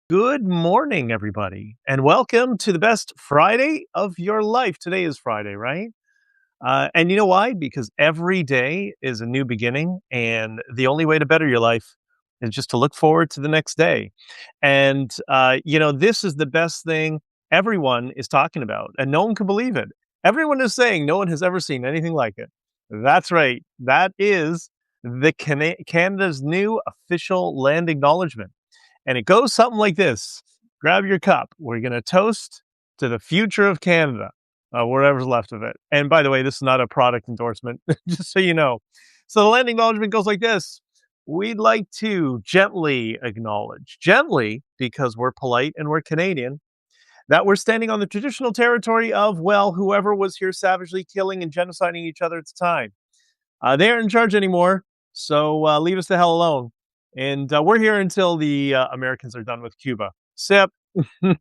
Good morning, everybody, and welcome to the best Friday of your life. Today is Friday, right? And you know why? Because every day is a new beginning, and the only way to better your life is just to look forward to the next day. And, this is the best thing everyone is talking about, and no one can believe it. Everyone is saying no one has ever seen anything like it. That's right. That is Canada's new official land acknowledgement. And it goes something like this. Grab your cup. We're going to toast to the future of Canada, whatever's left of it. And by the way, this is not a product endorsement, just so you know. So the land acknowledgement goes like this. We'd like to gently acknowledge, gently, because we're polite and we're Canadian, that we're standing on the traditional territory of, well, whoever was here savagely killing and genociding each other at the time. They aren't in charge anymore, so leave us the hell alone. And we're here until the Americans are done with Cuba. Sip. And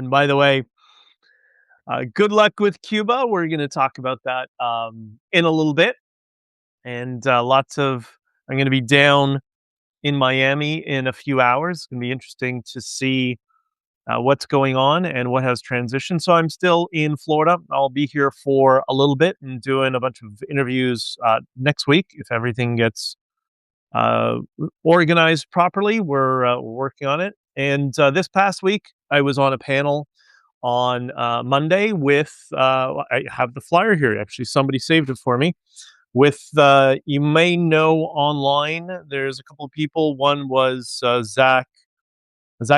by the way, good luck with Cuba. We're going to talk about that in a little bit. And I'm going to be down in Miami in a few hours. It's going to be interesting to see what's going on and what has transitioned. So I'm still in Florida. I'll be here for a little bit and doing a bunch of interviews next week if everything gets uh, organized properly. We're working on it. And this past week, I was on a panel on Monday with, I have the flyer here. Actually, somebody saved it for me. With, you may know online, there's a couple of people. One was Zach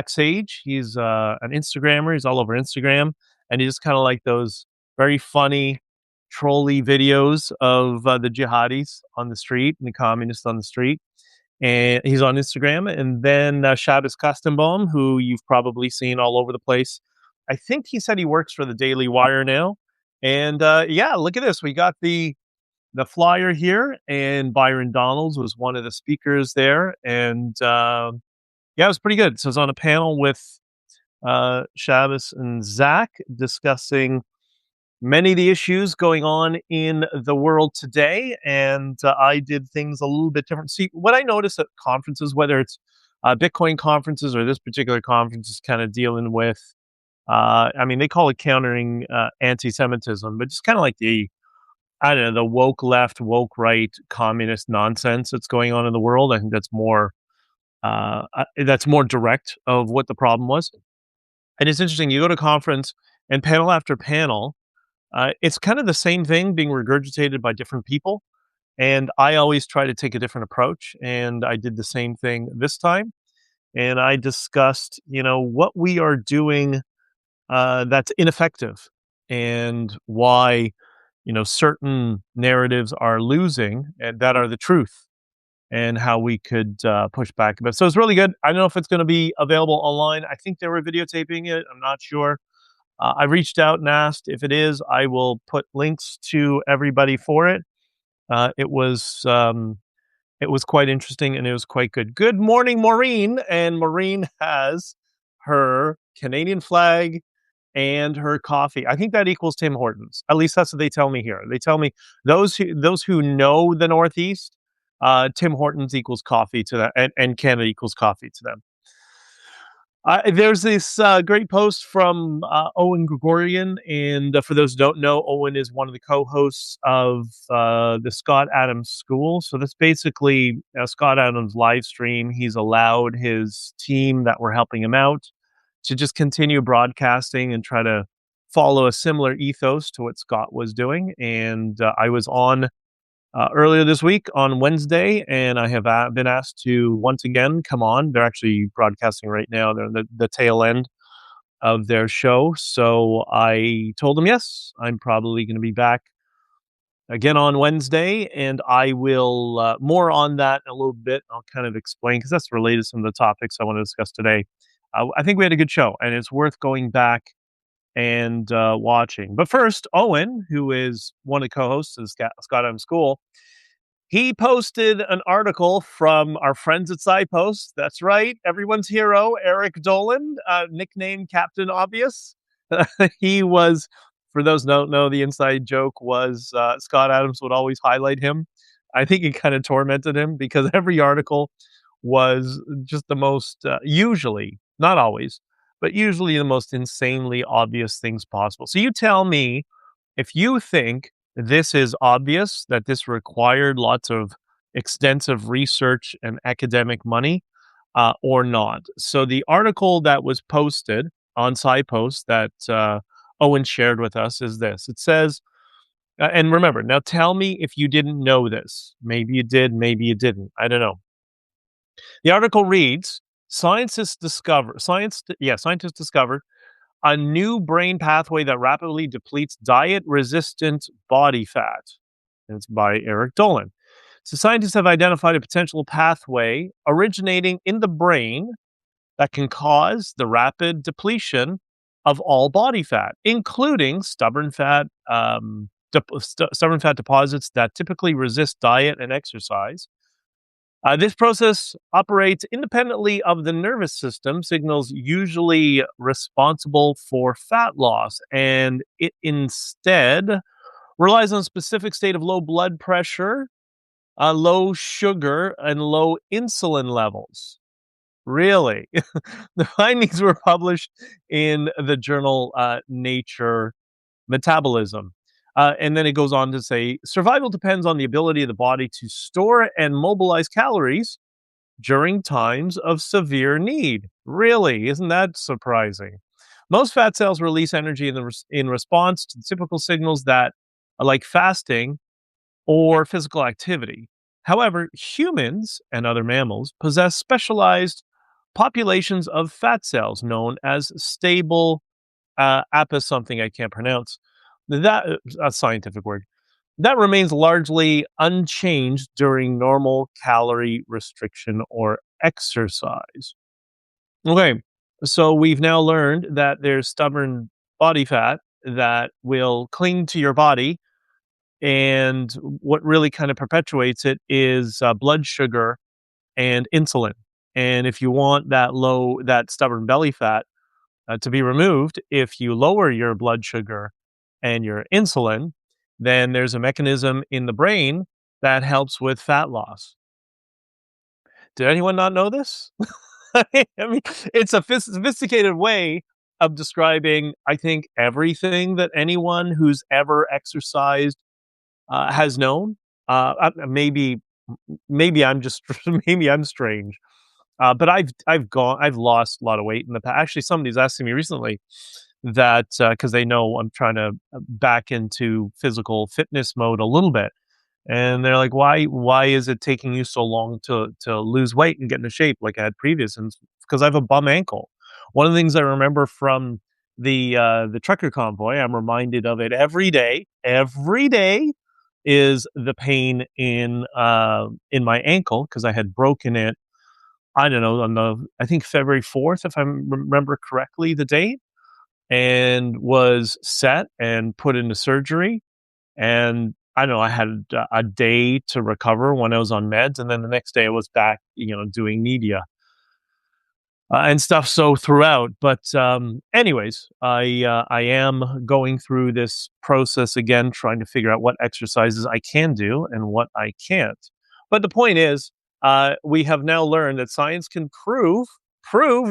Sage. He's an Instagrammer. He's all over Instagram, and he's just kind of like those very funny, trolly videos of the jihadis on the street and the communists on the street. And he's on Instagram. And then Shabbos Kastenbaum, who you've probably seen all over the place. I think he said he works for the Daily Wire now. And yeah, look at this. We got the flyer here, and Byron Donalds was one of the speakers there, and yeah, it was pretty good. So I was on a panel with Shabbos and Zach discussing many of the issues going on in the world today, and I did things a little bit different. See, what I notice at conferences, whether it's Bitcoin conferences or this particular conference, is kind of dealing with. I mean, they call it countering anti-Semitism, but just kind of like the I don't know the woke left, woke right, communist nonsense that's going on in the world. I think that's more direct of what the problem was. And it's interesting. You go to conference and panel after panel, it's kind of the same thing being regurgitated by different people. And I always try to take a different approach. And I did the same thing this time. And I discussed, what we are doing that's ineffective and why, certain narratives are losing and that are the truth and how we could push back a bit. So it's really good. I don't know if it's going to be available online. I think they were videotaping it. I'm not sure. I reached out and asked if it is. I will put links to everybody for it. It was quite interesting and it was quite good. Good morning, Maureen. And Maureen has her Canadian flag and her coffee. I think that equals Tim Hortons. At least that's what they tell me here. They tell me those who know the Northeast, Tim Hortons equals coffee to them, and Canada equals coffee to them. There's this great post from Owen Gregorian, and for those who don't know, Owen is one of the co-hosts of the Scott Adams School. So that's basically Scott Adams live stream. He's allowed his team that were helping him out to just continue broadcasting and try to follow a similar ethos to what Scott was doing. And I was on earlier this week on Wednesday, and I have been asked to once again come on. They're actually broadcasting right now. They're the tail end of their show. So I told them, yes, I'm probably going to be back again on Wednesday, and I will more on that in a little bit. I'll kind of explain because that's related to some of the topics I want to discuss today. I think we had a good show, and it's worth going back and watching. But first, Owen, who is one of the co-hosts of Scott Adams School, he posted an article from our friends at SciPost. That's right, everyone's hero, Eric Dolan, nicknamed Captain Obvious. He was, for those who don't know, the inside joke was Scott Adams would always highlight him. I think it kind of tormented him because every article was just the most, usually, not always, but usually the most insanely obvious things possible. So you tell me if you think this is obvious, that this required lots of extensive research and academic money, or not. So the article that was posted on SciPost that Owen shared with us is this. It says, and remember, now tell me if you didn't know this. Maybe you did, maybe you didn't. I don't know. The article reads, scientists discovered a new brain pathway that rapidly depletes diet-resistant body fat. And it's by Eric Dolan. So scientists have identified a potential pathway originating in the brain that can cause the rapid depletion of all body fat, including stubborn fat deposits that typically resist diet and exercise. This process operates independently of the nervous system, signals usually responsible for fat loss, and it instead relies on a specific state of low blood pressure, low sugar, and low insulin levels. Really? The findings were published in the journal Nature Metabolism. And then it goes on to say survival depends on the ability of the body to store and mobilize calories during times of severe need. Really? Isn't that surprising? Most fat cells release energy in response to typical signals that are like fasting or physical activity. However, humans and other mammals possess specialized populations of fat cells known as stable apis something I can't pronounce. That a scientific word that remains largely unchanged during normal calorie restriction or exercise. Okay, so we've now learned that there's stubborn body fat that will cling to your body, and what really kind of perpetuates it is blood sugar and insulin. And if you want that stubborn belly fat to be removed, if you lower your blood sugar and your insulin, then there's a mechanism in the brain that helps with fat loss. Did anyone not know this? I mean, it's a sophisticated way of describing, I think, everything that anyone who's ever exercised has known. Maybe I'm just maybe I'm strange. But I've lost a lot of weight in the past. Actually, somebody's asking me recently that because they know I'm trying to back into physical fitness mode a little bit, and they're like, "Why is it taking you so long to lose weight and get into shape like I had previous?" And because I have a bum ankle. One of the things I remember from the trucker convoy, I'm reminded of it every day. Every day is the pain in my ankle because I had broken it. I don't know, I think February 4th, if I remember correctly, the date, and was set and put into surgery. And I don't know, I had a day to recover when I was on meds. And then the next day I was back, doing media and stuff. So throughout, but anyways, I am going through this process again, trying to figure out what exercises I can do and what I can't. But the point is, we have now learned that science can prove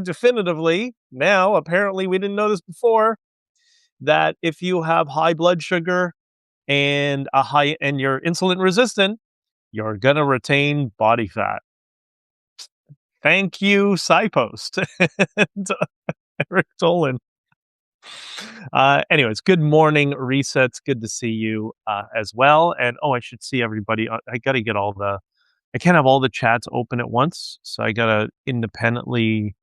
definitively now. Apparently, we didn't know this before, that if you have high blood sugar and you're insulin resistant, you're gonna retain body fat. Thank you, SciPost. And, Eric Dolan. Anyways, good morning, Resets. Good to see you as well. And I should see everybody. I got to get I can't have all the chats open at once, so I got to independently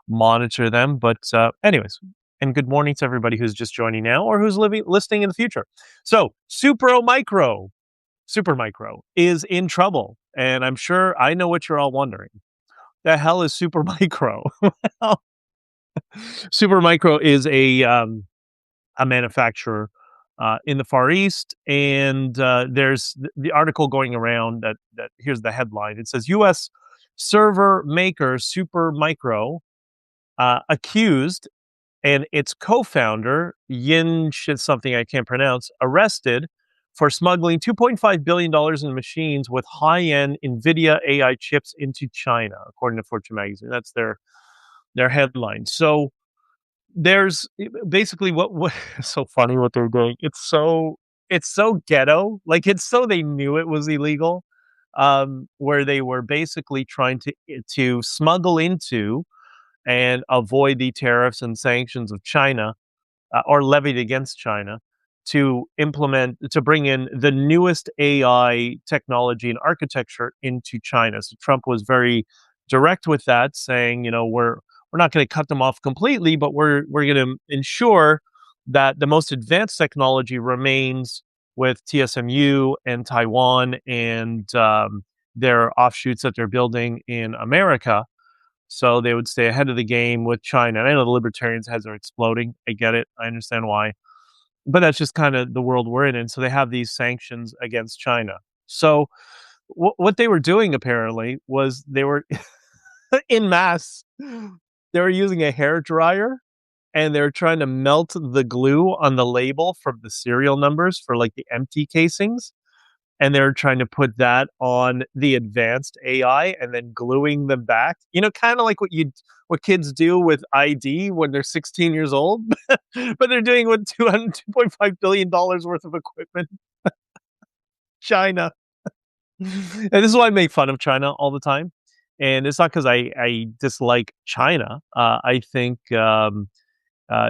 monitor them. But anyways, and good morning to everybody who's just joining now or who's listening in the future. So, Supermicro is in trouble, and I'm sure I know what you're all wondering. The hell is Supermicro? Well, Supermicro is a manufacturer in the Far East, and there's the article going around that here's the headline. It says U.S. server maker Supermicro accused and its co-founder Yin something I can't pronounce arrested for smuggling $2.5 billion in machines with high-end NVIDIA AI chips into China, according to Fortune magazine. That's their headline. So there's basically what it's so funny what they're doing. It's so ghetto. Like it's so they knew it was illegal. Where they were basically trying to smuggle into and avoid the tariffs and sanctions of China, or levied against China, to bring in the newest AI technology and architecture into China. So Trump was very direct with that, saying, we're not going to cut them off completely, but we're going to ensure that the most advanced technology remains with TSMU and Taiwan and their offshoots that they're building in America. So they would stay ahead of the game with China. And I know the libertarians' heads are exploding. I get it. I understand why. But that's just kind of the world we're in. And so they have these sanctions against China. So what they were doing apparently was they were in mass. They were using a hair dryer and they were trying to melt the glue on the label from the serial numbers for like the empty casings, and they're trying to put that on the advanced AI and then gluing them back. Kind of like what kids do with ID when they're 16 years old, but they're doing with $2.5 billion worth of equipment. China. And this is why I make fun of China all the time. And it's not because I dislike China. I think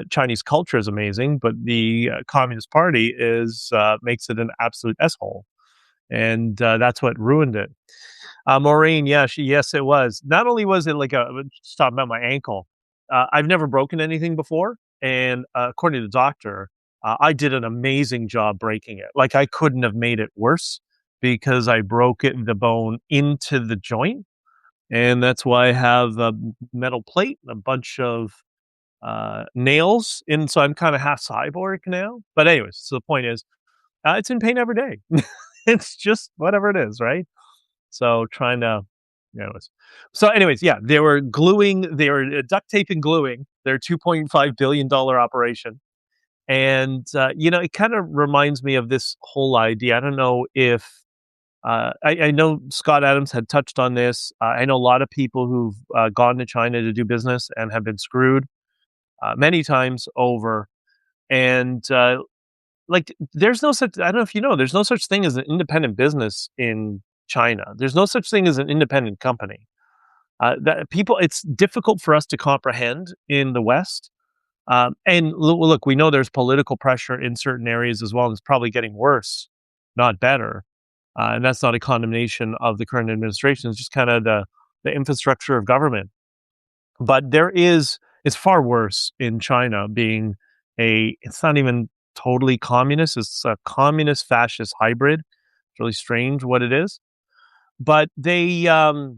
Chinese culture is amazing, but the Communist Party makes it an absolute s-hole. And that's what ruined it. Maureen, yes, it was. Not only was it like just talking about my ankle, I've never broken anything before, and according to the doctor, I did an amazing job breaking it. Like I couldn't have made it worse because I broke the bone into the joint, and that's why I have a metal plate, a bunch of nails, and so I'm kind of half cyborg now. But anyways, so the point is, it's in pain every day. It's just whatever it is, right? So trying to, anyways. So anyways, yeah, they were duct tape and gluing their $2.5 billion operation. And, it kind of reminds me of this whole idea. I don't know if, I know Scott Adams had touched on this. I know a lot of people who've gone to China to do business and have been screwed many times over. And like there's no such, I don't know if you know, there's no such thing as an independent business in China. There's no such thing as an independent company. It's difficult for us to comprehend in the West. And look, we know there's political pressure in certain areas as well, and it's probably getting worse, not better. And that's not a condemnation of the current administration. It's just kind of the infrastructure of government. But it's far worse in China being it's not even totally communist. It's a communist fascist hybrid. It's really strange what it is. But they're all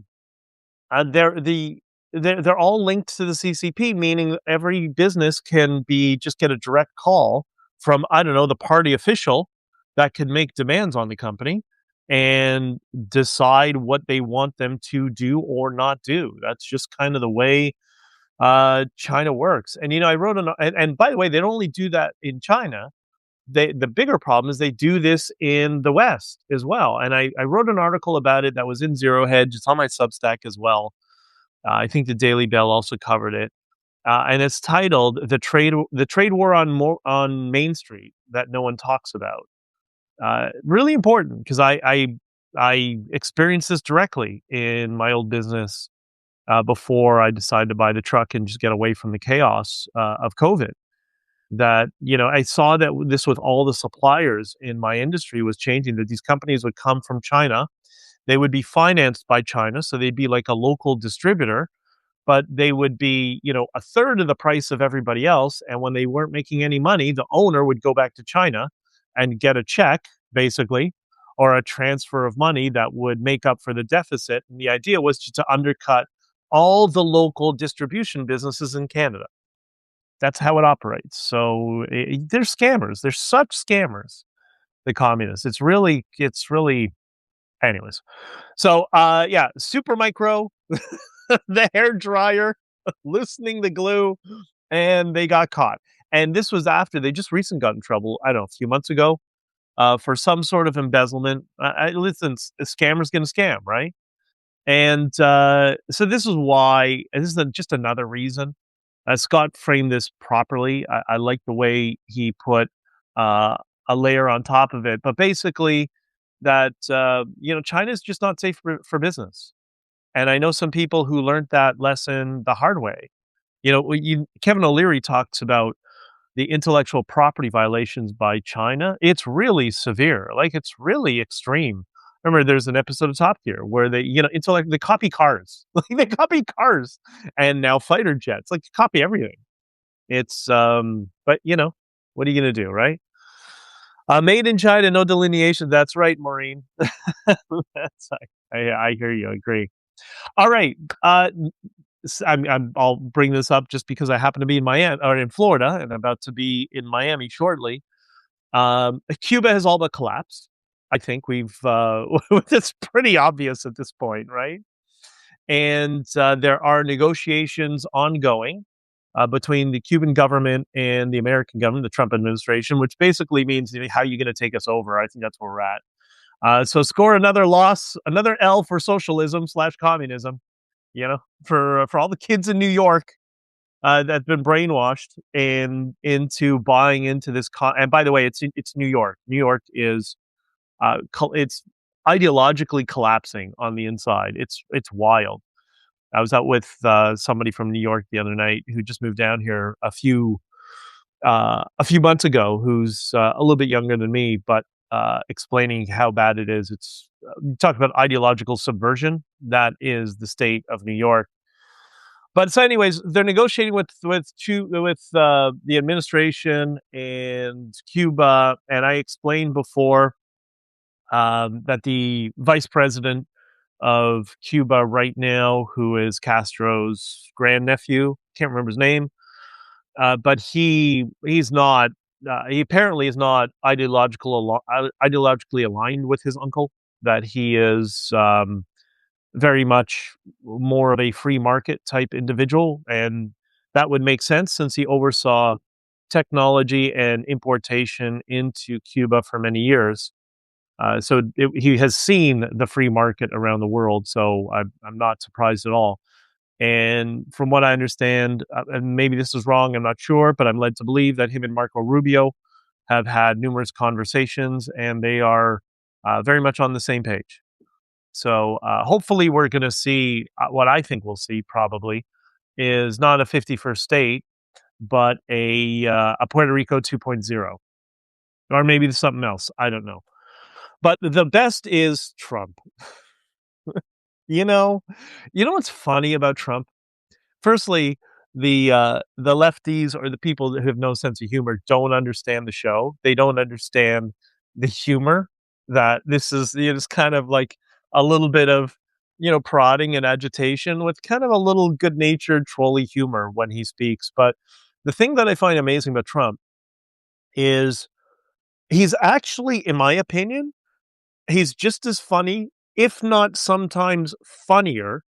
linked to the CCP, meaning every business can just get a direct call from, I don't know, the party official that can make demands on the company and decide what they want them to do or not do. That's just kind of the way China works. And I wrote and by the way, they don't only do that in China. The bigger problem is they do this in the West as well. And I wrote an article about it that was in Zero Hedge. It's on my Substack as well. I think the Daily Bell also covered it, and it's titled "The Trade War on Main Street That No One Talks About." Really important because I experienced this directly in my old business before I decided to buy the truck and just get away from the chaos of COVID. That I saw that this with all the suppliers in my industry was changing. That these companies would come from China. They would be financed by China, so they'd be like a local distributor, but they would be, a third of the price of everybody else. And when they weren't making any money, the owner would go back to China and get a check, basically, or a transfer of money that would make up for the deficit. And the idea was to undercut all the local distribution businesses in Canada. That's how it operates. So they're scammers. They're such scammers, the communists. It's really, anyways. So, yeah, super micro, the hair dryer, loosening the glue, and they got caught. And this was after they just recently got in trouble, I don't know, a few months ago. for some sort of embezzlement. Listen, a scammer's going to scam, right? And so this is why, and this is just another reason. Scott framed this properly. I like the way he put uh, a layer on top of it, but basically that China is just not safe for business. And I know some people who learned that lesson the hard way. Kevin O'Leary talks about the intellectual property violations by China. It's really severe. Like, it's really extreme. Remember, there's an episode of Top Gear where they copy cars. Like, they copy cars and now fighter jets. Like, they copy everything. But what are you gonna do, right? Made in China, no delineation. That's right, Maureen. I hear you. I agree. All right. I'll bring this up just because I happen to be in Miami or in Florida, and I'm about to be in Miami shortly. Cuba has all but collapsed. I think it's pretty obvious at this point, right? And there are negotiations ongoing between the Cuban government and the American government, the Trump administration, which basically means, how are you going to take us over? I think that's where we're at. So score another loss, another L for socialism/communism. For all the kids in New York that've been brainwashed and into buying into this. And by the way, it's New York. New York is it's ideologically collapsing on the inside. It's wild. I was out with somebody from New York the other night who just moved down here a few months ago, who's a little bit younger than me, but explaining how bad it is. It's talk about ideological subversion. That is the state of New York. But so, anyways, they're negotiating with the administration and Cuba, and I explained before that the vice president of Cuba right now, who is Castro's grandnephew, can't remember his name, but he's not. He apparently is not ideologically aligned with his uncle. That he is very much more of a free market type individual, and that would make sense since he oversaw technology and importation into Cuba for many years. He has seen the free market around the world, so I'm not surprised at all. And from what I understand, and maybe this is wrong, I'm not sure, but I'm led to believe that him and Marco Rubio have had numerous conversations, and they are very much on the same page. So hopefully we're going to see what I think we'll see probably is not a 51st state, but a Puerto Rico 2.0, or maybe something else. I don't know. But the best is Trump. You know, what's funny about Trump? Firstly, the lefties or the people that have no sense of humor don't understand the show. They don't understand the humor that this is. It's kind of like a little bit of prodding and agitation with kind of a little good-natured trolly humor when he speaks. But the thing that I find amazing about Trump is he's actually, in my opinion, he's just as funny, if not sometimes funnier,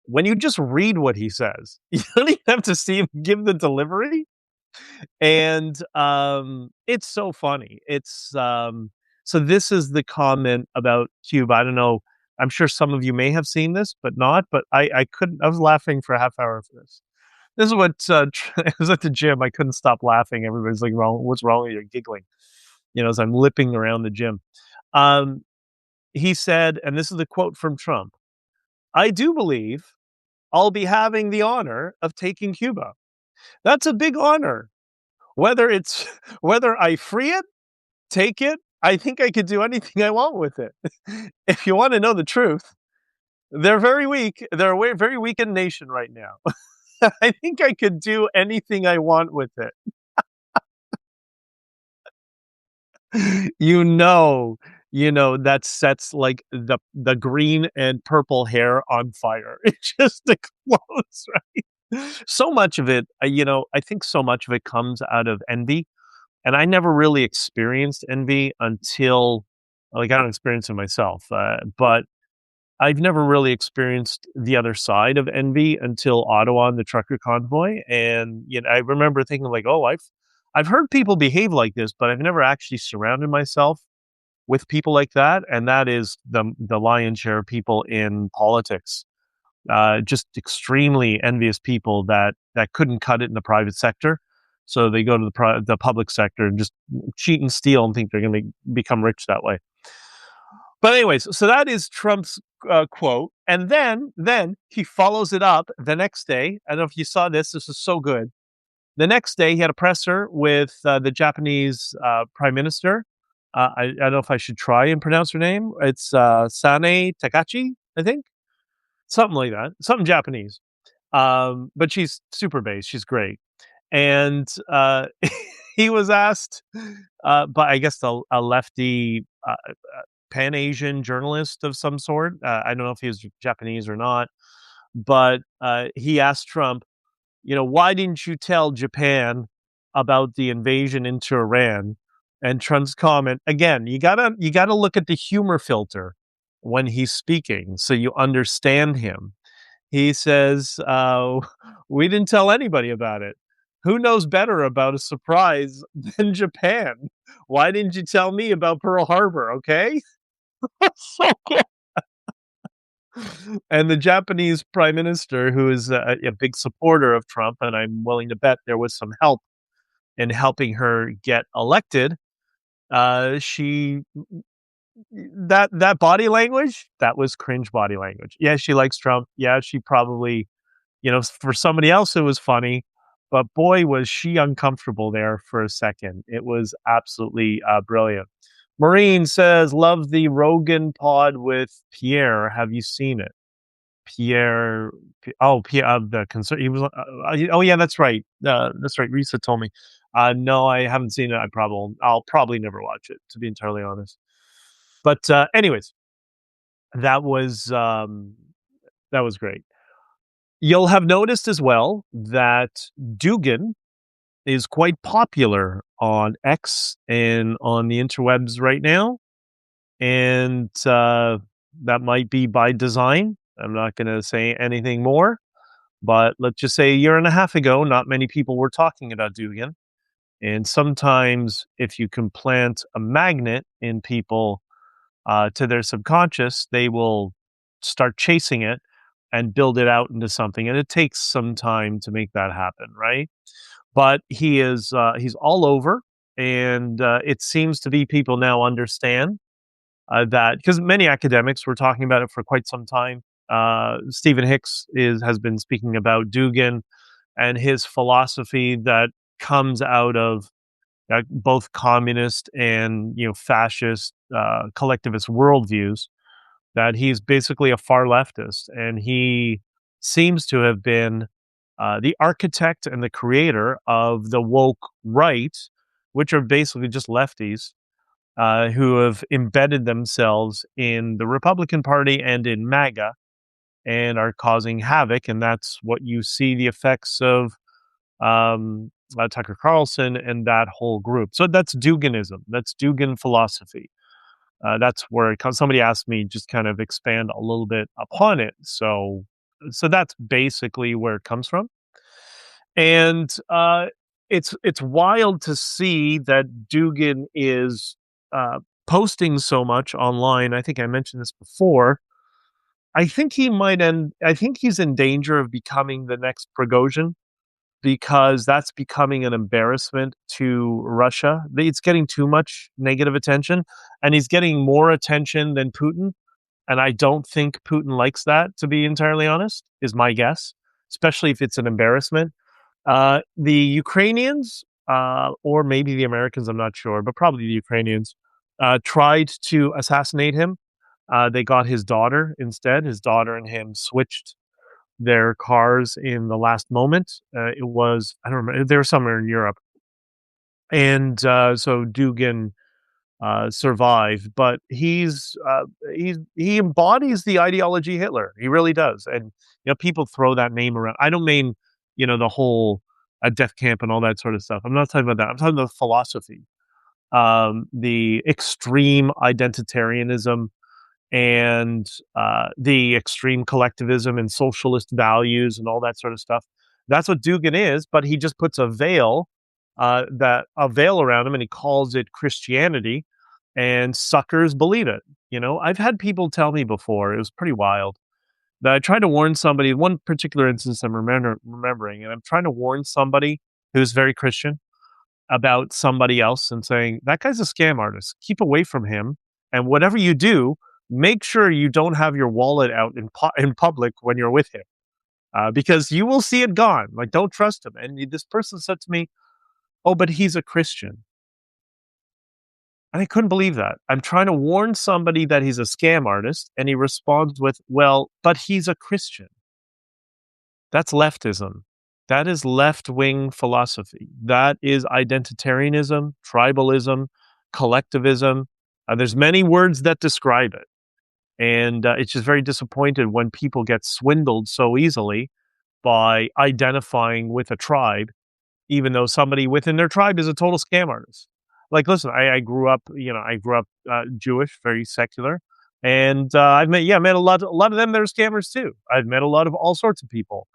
when you just read what he says. You don't even have to see him give the delivery. And it's so funny. So this is the comment about Cuba. I don't know. I'm sure some of you may have seen this, but not. But I couldn't. I was laughing for a half hour for this. This is what I was at the gym. I couldn't stop laughing. Everybody's like, "Wrong? What's wrong with you?" Giggling. As I'm lipping around the gym. He said, and this is the quote from Trump: "I do believe I'll be having the honor of taking Cuba. That's a big honor. Whether I free it, take it, I think I could do anything I want with it. If you want to know the truth, they're very weak. They're a very weakened nation right now. I think I could do anything I want with it." you know, that sets like the green and purple hair on fire. It just explodes, right? So much of it, I think so much of it comes out of envy. And I never really experienced envy until, like, I don't experience it myself, but I've never really experienced the other side of envy until Ottawa and the trucker convoy. And, I remember thinking like, oh, I've heard people behave like this, but I've never actually surrounded myself with people like that, and that is the lion's share of people in politics. Just extremely envious people that couldn't cut it in the private sector, so they go to the public sector and just cheat and steal and think they're going to become rich that way. But anyways, so that is Trump's quote, and then he follows it up the next day. I don't know if you saw this. This is so good. The next day, he had a presser with the Japanese prime minister. I don't know if I should try and pronounce her name. It's Sane Takachi, I think, something like that, something Japanese. But she's super based. She's great, and he was asked by I guess a lefty Pan Asian journalist of some sort. I don't know if he was Japanese or not, but he asked Trump, why didn't you tell Japan about the invasion into Iran? And Trump's comment again, you gotta look at the humor filter when he's speaking so you understand him. He says, "We didn't tell anybody about it. Who knows better about a surprise than Japan? Why didn't you tell me about Pearl Harbor? Okay." So good. And the Japanese prime minister, who is a big supporter of Trump, and I'm willing to bet there was some help in helping her get elected. She that body language, that was cringe body language. Yeah, she likes Trump. Yeah, she probably, for somebody else it was funny, but boy was she uncomfortable there for a second. It was absolutely brilliant. Maureen says, "Love the Rogan pod with Pierre. Have you seen it?" Pierre, Pierre of the concert. He was. Oh yeah, that's right. That's right. Risa told me. No, I haven't seen it. I'll probably never watch it, to be entirely honest. But anyways, that was um, that was great. You'll have noticed as well that Dugan is quite popular on X and on the interwebs right now, and that might be by design. I'm not going to say anything more. But let's just say a year and a half ago, not many people were talking about Dugan. And sometimes, if you can plant a magnet in people to their subconscious, they will start chasing it and build it out into something. And it takes some time to make that happen, right? But he's all over, and it seems to be people now understand that because many academics were talking about it for quite some time. Stephen Hicks has been speaking about Dugan and his philosophy that comes out of both communist and fascist collectivist worldviews. That he's basically a far leftist, and he seems to have been the architect and the creator of the woke right, which are basically just lefties who have embedded themselves in the Republican Party and in MAGA and are causing havoc. And that's what you see the effects of Tucker Carlson and that whole group. So that's Duganism. That's Dugan philosophy. That's where it comes. Somebody asked me just kind of expand a little bit upon it. So that's basically where it comes from. And it's wild to see that Dugan is posting so much online. I think I mentioned this before. I think he might end. I think he's in danger of becoming the next Prigozhin because that's becoming an embarrassment to Russia. It's getting too much negative attention, and he's getting more attention than Putin. And I don't think Putin likes that, to be entirely honest, is my guess, especially if it's an embarrassment. The Ukrainians, or maybe the Americans, I'm not sure, but probably the Ukrainians, tried to assassinate him. They got his daughter instead. His daughter and him switched their cars in the last moment. It was, I don't remember, they were somewhere in Europe. And so Dugan survived, but he embodies the ideology Hitler. He really does. And people throw that name around. I don't mean the whole death camp and all that sort of stuff. I'm not talking about that. I'm talking about philosophy, the extreme identitarianism, and the extreme collectivism and socialist values and all that sort of stuff. That's what Dugan is, but he just puts a veil around him, and he calls it Christianity. and suckers believe it. I've had people tell me before, it was pretty wild, that I tried to warn somebody. One particular instance I'm remembering, and I'm trying to warn somebody who's very Christian about somebody else and saying, that guy's a scam artist. Keep away from him. And whatever you do, make sure you don't have your wallet out in public when you're with him, because you will see it gone. Like, don't trust him. And this person said to me, oh, but he's a Christian. And I couldn't believe that. I'm trying to warn somebody that he's a scam artist, and he responds with, well, but he's a Christian. That's leftism. That is left-wing philosophy. That is identitarianism, tribalism, collectivism. There's many words that describe it. And it's just very disappointed when people get swindled so easily by identifying with a tribe, even though somebody within their tribe is a total scam artist. Like, listen, I grew up, Jewish, very secular, and I met a lot of them that are scammers too. I've met a lot of all sorts of people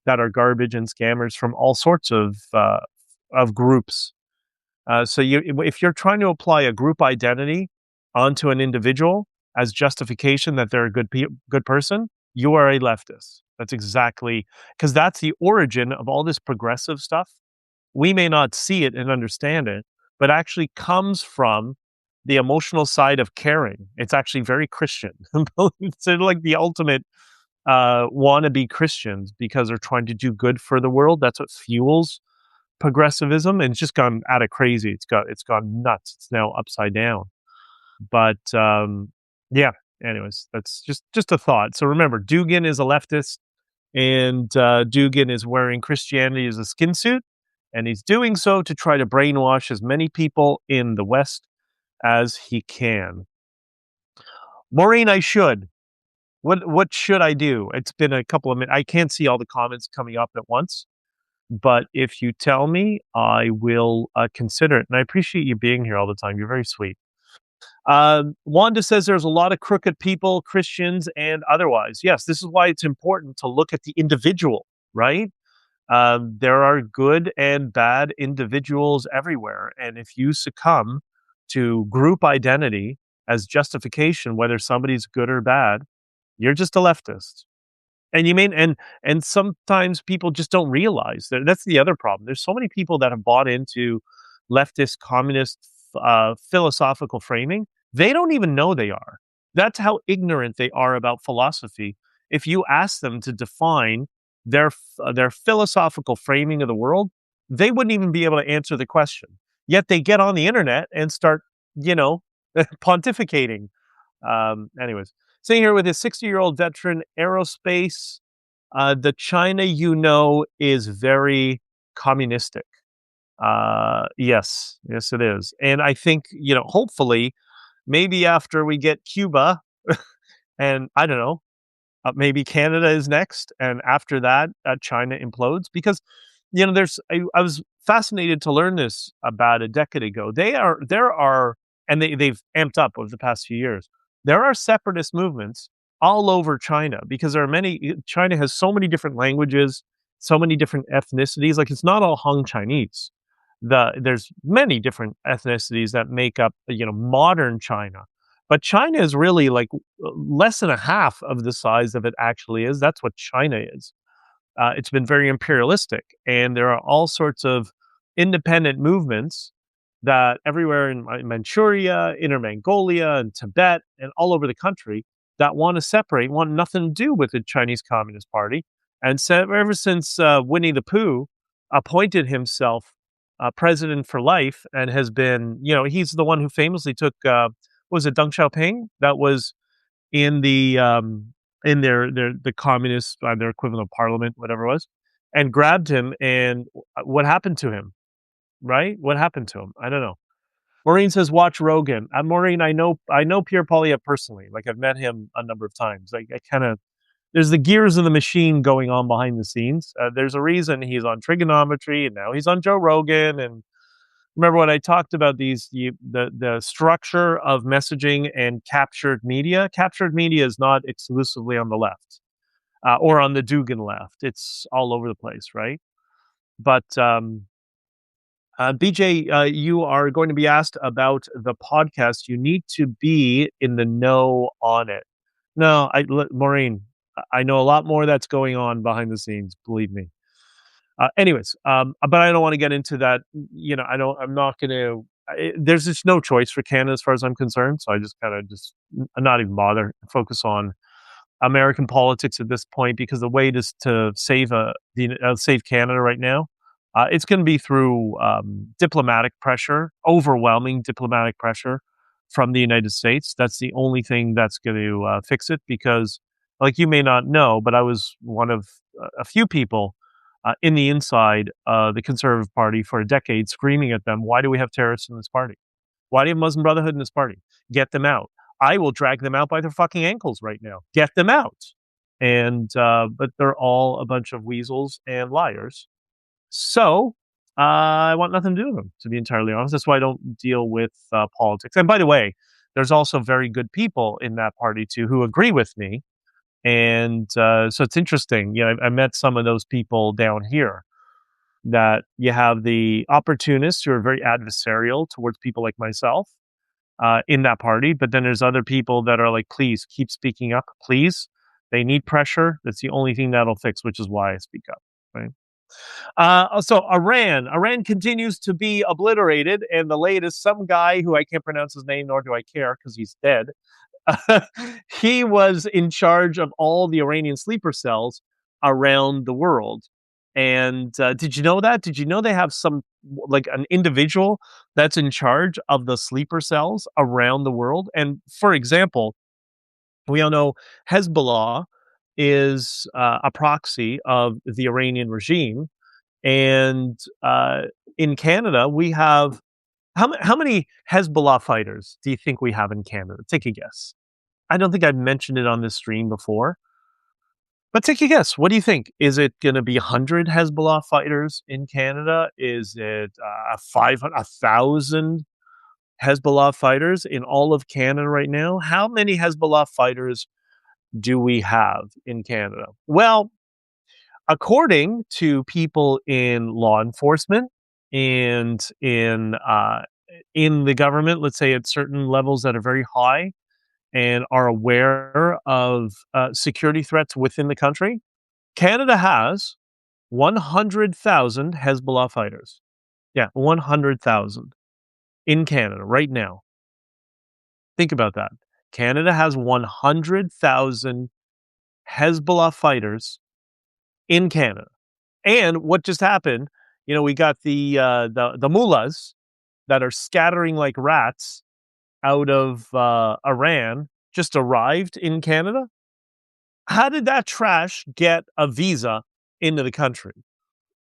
that are garbage and scammers from all sorts of groups. So if you're trying to apply a group identity onto an individual as justification that they're a good person, you are a leftist. That's exactly, because that's the origin of all this progressive stuff. We may not see it and understand it, but actually comes from the emotional side of caring. It's actually very Christian. It's sort of like the ultimate wannabe Christians, because they're trying to do good for the world. That's what fuels progressivism, and it's just gone out of crazy. It's gone nuts. It's now upside down. But yeah. Anyways, that's just a thought. So remember, Dugin is a leftist, and Dugin is wearing Christianity as a skin suit, and he's doing so to try to brainwash as many people in the West as he can. Maureen, I should. What should I do? It's been a couple of minutes. I can't see all the comments coming up at once, but if you tell me, I will consider it. And I appreciate you being here all the time. You're very sweet. Wanda says there's a lot of crooked people, Christians and otherwise. Yes, this is why it's important to look at the individual, right? There are good and bad individuals everywhere. And if you succumb to group identity as justification, whether somebody's good or bad, you're just a leftist. And and sometimes people just don't realize that. That's the other problem. There's so many people that have bought into leftist, communist philosophical framing. They don't even know they are. That's how ignorant they are about philosophy. If you ask them to define their philosophical framing of the world, they wouldn't even be able to answer the question. Yet they get on the internet and start, pontificating. Anyways, sitting here with his 60-year-old veteran aerospace. The China is very communistic. Yes, it is. And I think, hopefully, maybe after we get Cuba, and I don't know, maybe Canada is next, and after that, China implodes. Because, I was fascinated to learn this about a decade ago. There are, and they've amped up over the past few years. There are separatist movements all over China, because there are many. China has so many different languages, so many different ethnicities. Like, it's not all Han Chinese. There's many different ethnicities that make up, modern China. But China is really like less than a half of the size of it actually is. That's what China is. It's been very imperialistic, and there are all sorts of independent movements that everywhere in Manchuria, Inner Mongolia, and Tibet, and all over the country, that want to separate, want nothing to do with the Chinese Communist Party. And so ever since Winnie the Pooh appointed himself president for life, and has been, he's the one who famously took, was it Deng Xiaoping? That was in in the communist, their equivalent of parliament, whatever it was, and grabbed him. And what happened to him? Right? What happened to him? I don't know. Maureen says, watch Rogan. Maureen, I know Pierre Poilievre personally. Like, I've met him a number of times. Like, I kind of, there's the gears of the machine going on behind the scenes. There's a reason he's on trigonometry, and now he's on Joe Rogan. And remember when I talked about the structure of messaging and captured media? Captured media is not exclusively on the left, or on the Dugin left. It's all over the place, right? But BJ, you are going to be asked about the podcast. You need to be in the know on it. No, Maureen, I know a lot more that's going on behind the scenes. Believe me. Anyways, but I don't want to get into that. You know, I don't. I'm not going to. There's just no choice for Canada as far as I'm concerned. So I just kind of just not even bother. Focus on American politics at this point because the way to save save Canada right now, it's going to be through diplomatic pressure, overwhelming diplomatic pressure from the United States. That's the only thing that's going to fix it. Because, like you may not know, but I was one of a few people in the inside the Conservative Party for a decade, screaming at them, "Why do we have terrorists in this party? Why do you have Muslim Brotherhood in this party? Get them out." I will drag them out by their fucking ankles right now. Get them out. And but they're all a bunch of weasels and liars. So I want nothing to do with them, to be entirely honest. That's why I don't deal with politics. And by the way, there's also very good people in that party too who agree with me. And so it's interesting. You know, I met some of those people down here. That you have the opportunists who are very adversarial towards people like myself in that party. But then there's other people that are like, please keep speaking up, please. They need pressure. That's the only thing that'll fix, which is why I speak up. Right. So Iran continues to be obliterated, and the latest, some guy who I can't pronounce his name, nor do I care because he's dead. He was in charge of all the Iranian sleeper cells around the world. And did you know that? Did you know they have some like an individual that's in charge of the sleeper cells around the world? And for example, we all know Hezbollah is a proxy of the Iranian regime. And in Canada, we have how many Hezbollah fighters do you think we have in Canada? Take a guess. I don't think I've mentioned it on this stream before, but take a guess. What do you think? Is it going to be 100 Hezbollah fighters in Canada? Is it 500, 1,000 Hezbollah fighters in all of Canada right now? How many Hezbollah fighters do we have in Canada? Well, according to people in law enforcement and in the government, let's say at certain levels that are very high and are aware of security threats within the country, Canada has 100,000 Hezbollah fighters. Yeah, 100,000 in Canada right now. Think about that. Canada has 100,000 Hezbollah fighters in Canada. And what just happened, you know, we got the mullahs that are scattering like rats out of Iran just arrived in Canada. How did that trash get a visa into the country?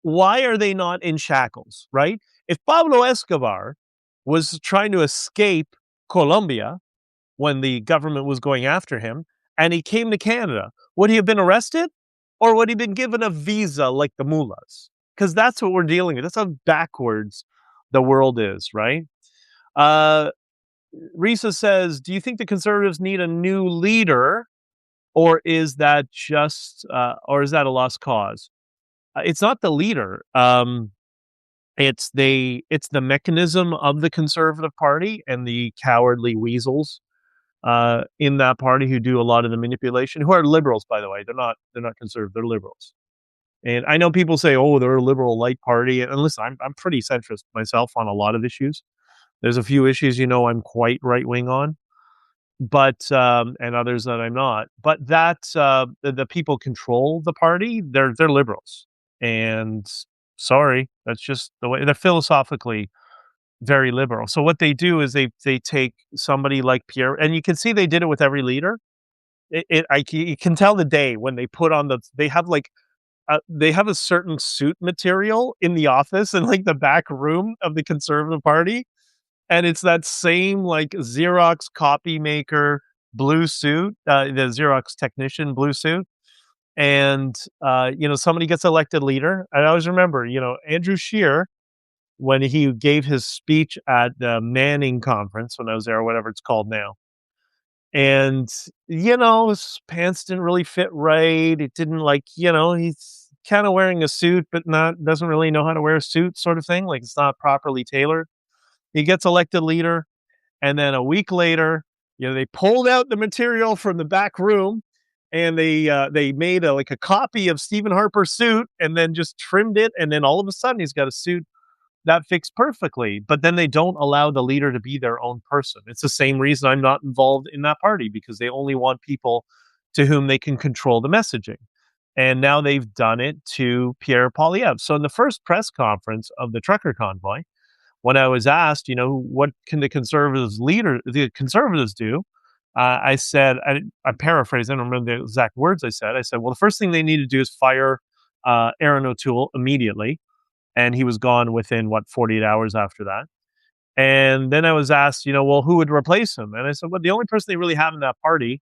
Why are they not in shackles, right? If Pablo Escobar was trying to escape Colombia when the government was going after him and he came to Canada, would he have been arrested or would he have been given a visa like the mullahs? Because that's what we're dealing with. That's how backwards the world is, right? Risa says, do you think the Conservatives need a new leader or is that or is that a lost cause? It's not the leader. It's the mechanism of the Conservative Party and the cowardly weasels in that party who do a lot of the manipulation. Who are liberals, by the way. They're not conservative. They're liberals. And I know people say, "Oh, they're a liberal light party." And listen, I'm pretty centrist myself on a lot of issues. There's a few issues, you know, I'm quite right wing on, but and others that I'm not. But that the people control the party. They're liberals, and sorry, that's just the way they're philosophically very liberal. So what they do is they take somebody like Pierre, and you can see they did it with every leader. You can tell the day when they put on they have a certain suit material in the office in like the back room of the Conservative Party, and it's that same like Xerox copy maker blue suit, the Xerox technician blue suit. And you know, somebody gets elected leader. I always remember, you know, Andrew Scheer when he gave his speech at the Manning conference when I was there, or whatever it's called now. And, you know, his pants didn't really fit right. It didn't like, you know, he kind of wearing a suit, but not doesn't really know how to wear a suit, sort of thing. Like it's not properly tailored. He gets elected leader, and then a week later, they pulled out the material from the back room, and they made like a copy of Stephen Harper's suit, and then just trimmed it, and then all of a sudden he's got a suit that fits perfectly. But then they don't allow the leader to be their own person. It's the same reason I'm not involved in that party, because they only want people to whom they can control the messaging. And now they've done it to Pierre Poilievre. So in the first press conference of the trucker convoy, when I was asked, what can the conservatives do? I said, I paraphrased, I don't remember the exact words I said. I said, well, the first thing they need to do is fire Aaron O'Toole immediately. And he was gone within, 48 hours after that. And then I was asked, well, who would replace him? And I said, well, the only person they really have in that party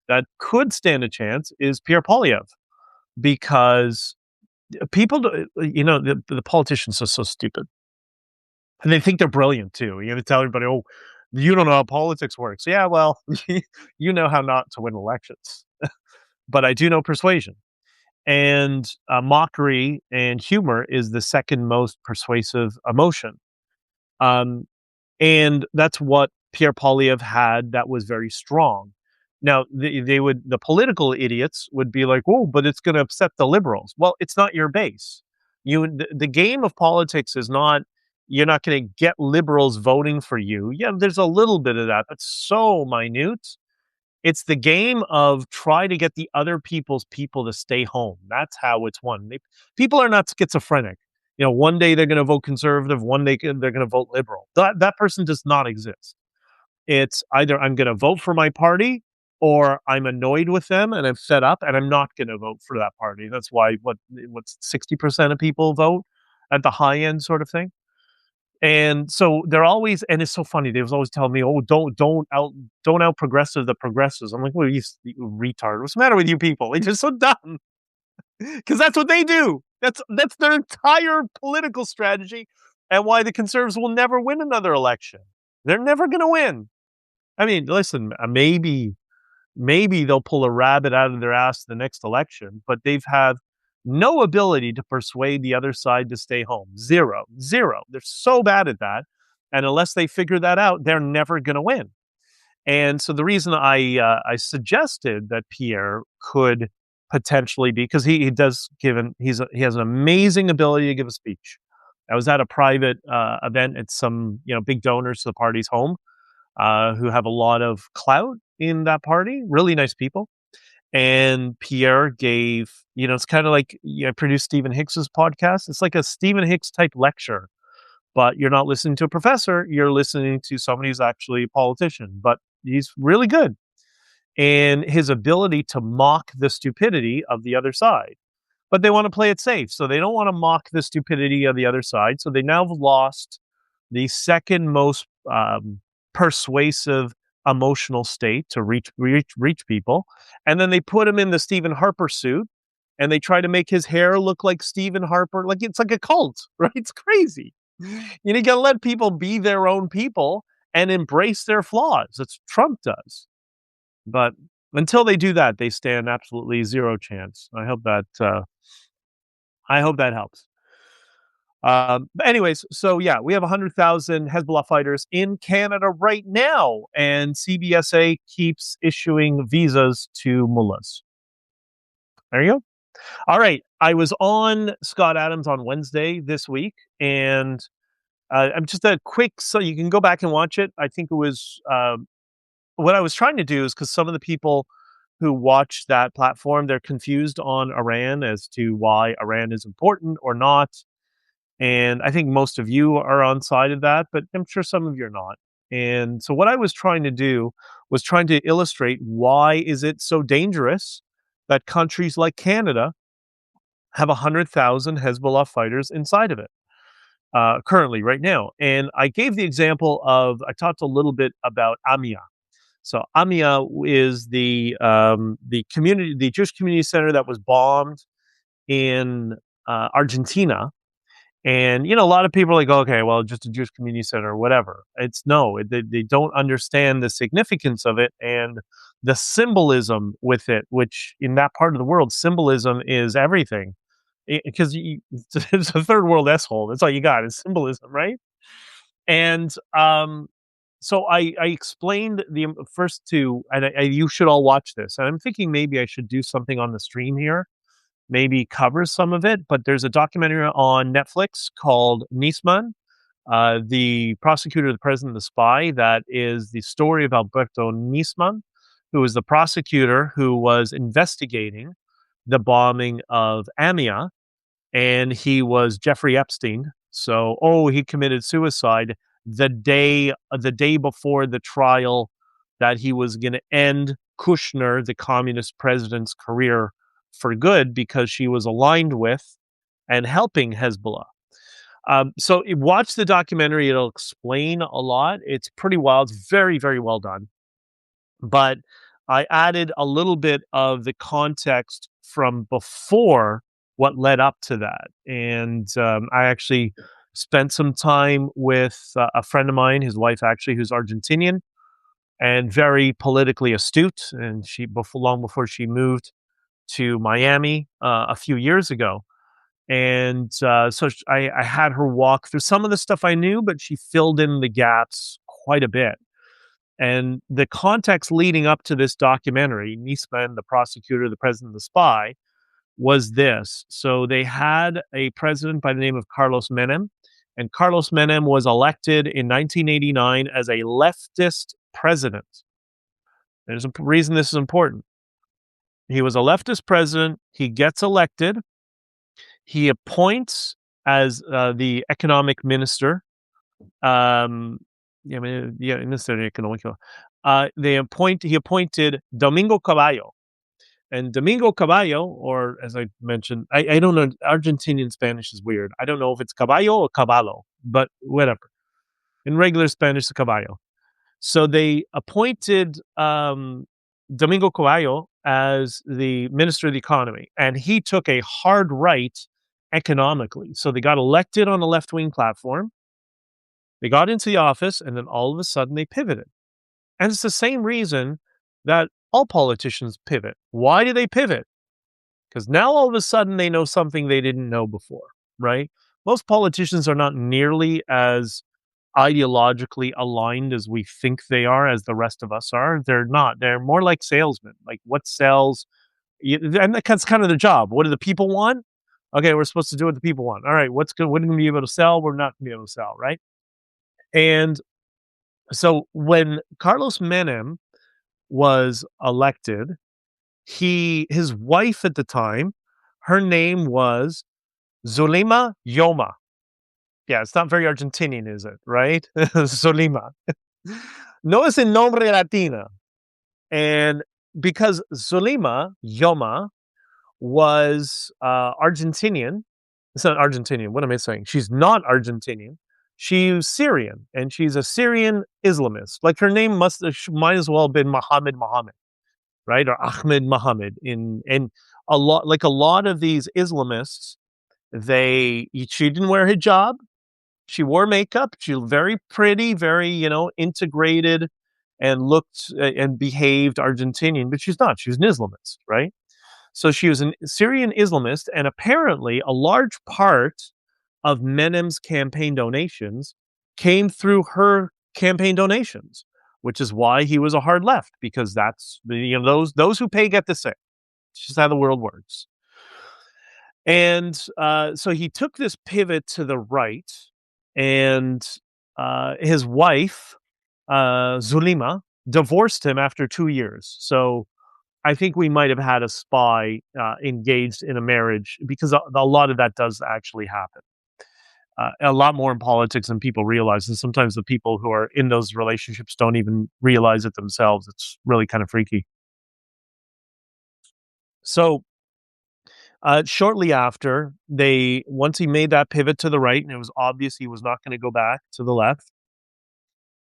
that could stand a chance is Pierre Poilievre, because people, the politicians are so stupid. And they think they're brilliant too. You tell everybody, oh, you don't know how politics works. Yeah, well, you know how not to win elections. But I do know persuasion. And mockery and humor is the second most persuasive emotion. And that's what Pierre Poilievre had that was very strong. Now, the political idiots would be like, oh, but it's going to upset the liberals. Well, it's not your base. The game of politics is not, you're not going to get liberals voting for you. Yeah, there's a little bit of that, but so minute. It's the game of try to get the other people's people to stay home. That's how it's won. People are not schizophrenic. One day they're going to vote conservative, one day they're going to vote liberal. That person does not exist. It's either I'm going to vote for my party, or I'm annoyed with them and I'm fed up and I'm not going to vote for that party. That's why what's 60% of people vote at the high end, sort of thing. And so they're always, and it's so funny. They was always telling me, "Oh, don't out progressive the progressives." I'm like, "Well, you retard. What's the matter with you people? They're just so dumb." Because that's what they do. That's their entire political strategy, and why the conservatives will never win another election. They're never going to win. I mean, listen, maybe they'll pull a rabbit out of their ass the next election, but they've had no ability to persuade the other side to stay home. Zero. They're so bad at that. And unless they figure that out, they're never going to win. And so the reason I suggested that Pierre could potentially be, because he has an amazing ability to give a speech. I was at a private event at some big donors to the party's home, who have a lot of clout in that party, really nice people. And Pierre gave, it's kind of like, I produced Stephen Hicks's podcast. It's like a Stephen Hicks type lecture, but you're not listening to a professor. You're listening to somebody who's actually a politician, but he's really good. And his ability to mock the stupidity of the other side. But they want to play it safe. So they don't want to mock the stupidity of the other side. So they now have lost the second most persuasive emotional state to reach people. And then they put him in the Stephen Harper suit, and they try to make his hair look like Stephen Harper. Like it's like a cult, right? It's crazy. You got to let people be their own people and embrace their flaws. That's Trump does. But until they do that, they stand absolutely zero chance. I hope that helps. But anyways, so yeah, we have 100,000 Hezbollah fighters in Canada right now, and CBSA keeps issuing visas to mullahs. There you go. All right. I was on Scott Adams on Wednesday this week, and I'm just a quick, so you can go back and watch it. I think it was, what I was trying to do is, because some of the people who watch that platform, they're confused on Iran as to why Iran is important or not. And I think most of you are on side of that, but I'm sure some of you are not. And so what I was trying to do was trying to illustrate, why is it so dangerous that countries like Canada have 100,000 Hezbollah fighters inside of it currently right now. And I gave the example of, I talked a little bit about Amia. So Amia is the Jewish community center that was bombed in Argentina. And, a lot of people are like, okay, well, just a Jewish community center or whatever. They don't understand the significance of it and the symbolism with it, which in that part of the world, symbolism is everything. because it's a third world s-hole. That's all you got is symbolism, right? And so I explained the first two, and you should all watch this. And I'm thinking maybe I should do something on the stream here, maybe cover some of it. But there's a documentary on Netflix called Nisman, the prosecutor, the president, the spy. That is the story of Alberto Nisman, who was the prosecutor who was investigating the bombing of Amia, and he was Jeffrey Epstein. So, he committed suicide the day before the trial that he was going to end Kushner, the communist president's career for good because she was aligned with and helping Hezbollah. So watch the documentary; it'll explain a lot. It's pretty wild. It's very, very well done. But I added a little bit of the context from before what led up to that. And I actually spent some time with a friend of mine, his wife actually, who's Argentinian and very politically astute. And long before she moved to Miami a few years ago. And I had her walk through some of the stuff I knew, but she filled in the gaps quite a bit. And the context leading up to this documentary, Nisman, the prosecutor, the president, the spy, was this. So they had a president by the name of Carlos Menem, and Carlos Menem was elected in 1989 as a leftist president. There's a reason this is important. He was a leftist president. He gets elected. He appoints as the economic minister. Minister Económico. He appointed Domingo Caballo. And Domingo Caballo, or as I mentioned, I don't know, Argentinian Spanish is weird. I don't know if it's Caballo or Caballo, but whatever. In regular Spanish, it's Caballo. So they appointed Domingo Caballo as the Minister of the Economy, and he took a hard right economically. So they got elected on a left-wing platform. They got into the office, and then all of a sudden they pivoted. And it's the same reason that all politicians pivot. Why do they pivot? Because now all of a sudden they know something they didn't know before, right? Most politicians are not nearly as ideologically aligned as we think they are, as the rest of us are. They're not. They're more like salesmen. Like what sells, and that's kind of their job. What do the people want? Okay, we're supposed to do what the people want. All right, what's good? What are we going to be able to sell? We're not going to be able to sell, right? And so when Carlos Menem was elected, his wife at the time, her name was Zulema Yoma. Yeah, it's not very Argentinian, is it? Right? Zulema. No es el nombre latino. And because Zulema Yoma was Argentinian, it's not Argentinian. What am I saying? She's not Argentinian. She's Syrian, and she's a Syrian Islamist. Like her name might as well have been Muhammad, right? Or Ahmed Muhammad. And a lot of these Islamists, she didn't wear hijab. She wore makeup. She was very pretty, very, integrated and looked and behaved Argentinian, but she's not. She was an Islamist, right? So she was a Syrian Islamist, and apparently a large part of Menem's campaign donations came through her campaign donations, which is why he was a hard left, because that's those who pay get to say. It's just how the world works. And so he took this pivot to the right, and his wife, Zulima, divorced him after 2 years. So I think we might have had a spy engaged in a marriage, because a lot of that does actually happen. A lot more in politics than people realize. And sometimes the people who are in those relationships don't even realize it themselves. It's really kind of freaky. So shortly after, once he made that pivot to the right, and it was obvious he was not going to go back to the left,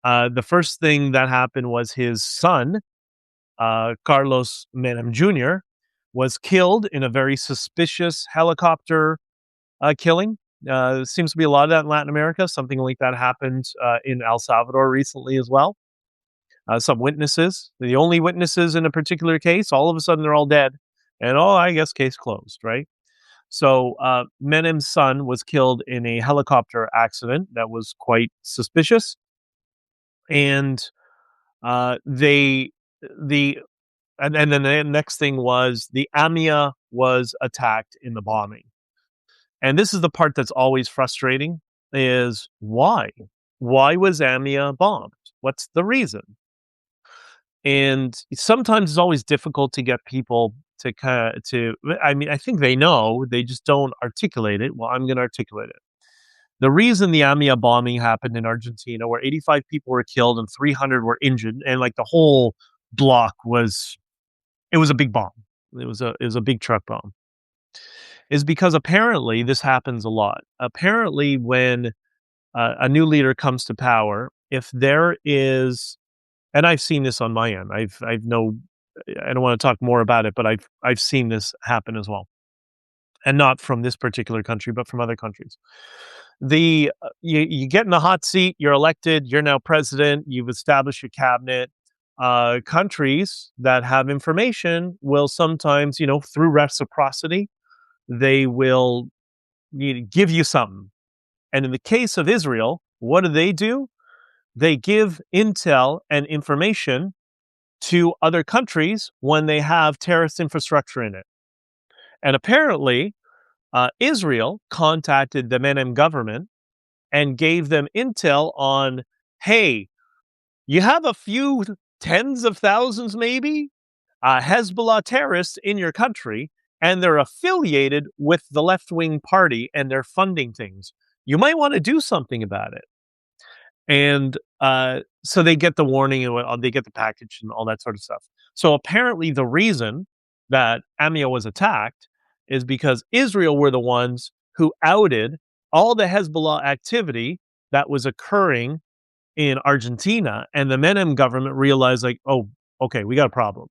the first thing that happened was his son, Carlos Menem Jr., was killed in a very suspicious helicopter killing. Seems to be a lot of that in Latin America. Something like that happened in El Salvador recently as well. Some witnesses, the only witnesses in a particular case, all of a sudden they're all dead. And I guess case closed, right? So Menem's son was killed in a helicopter accident that was quite suspicious, and they the and then the next thing was the Amia was attacked in the bombing. And this is the part that's always frustrating is why? Why was Amia bombed? What's the reason? And sometimes it's always difficult to get people to kind of to I mean, I think they know, they just don't articulate it. Well, I'm going to articulate it. The reason the Amia bombing happened in Argentina, where 85 people were killed and 300 were injured, and like the whole block was, it was a big bomb. It was a big truck bomb. Is because apparently this happens a lot. Apparently, when a new leader comes to power, if there is, and I've seen this on my end. I've no, I don't want to talk more about it, but I've seen this happen as well, and not from this particular country, but from other countries. You get in the hot seat, you're elected, you're now president, you've established your cabinet. Countries that have information will sometimes, through reciprocity, they will give you something. And in the case of Israel, what do? They give intel and information to other countries when they have terrorist infrastructure in it. And apparently, Israel contacted the Menem government and gave them intel on, hey, you have a few tens of thousands, maybe, Hezbollah terrorists in your country, and they're affiliated with the left wing party and they're funding things. You might want to do something about it. And so they get the warning and they get the package and all that sort of stuff. So apparently, the reason that Amia was attacked is because Israel were the ones who outed all the Hezbollah activity that was occurring in Argentina, and the Menem government realized, like, oh, okay, we got a problem.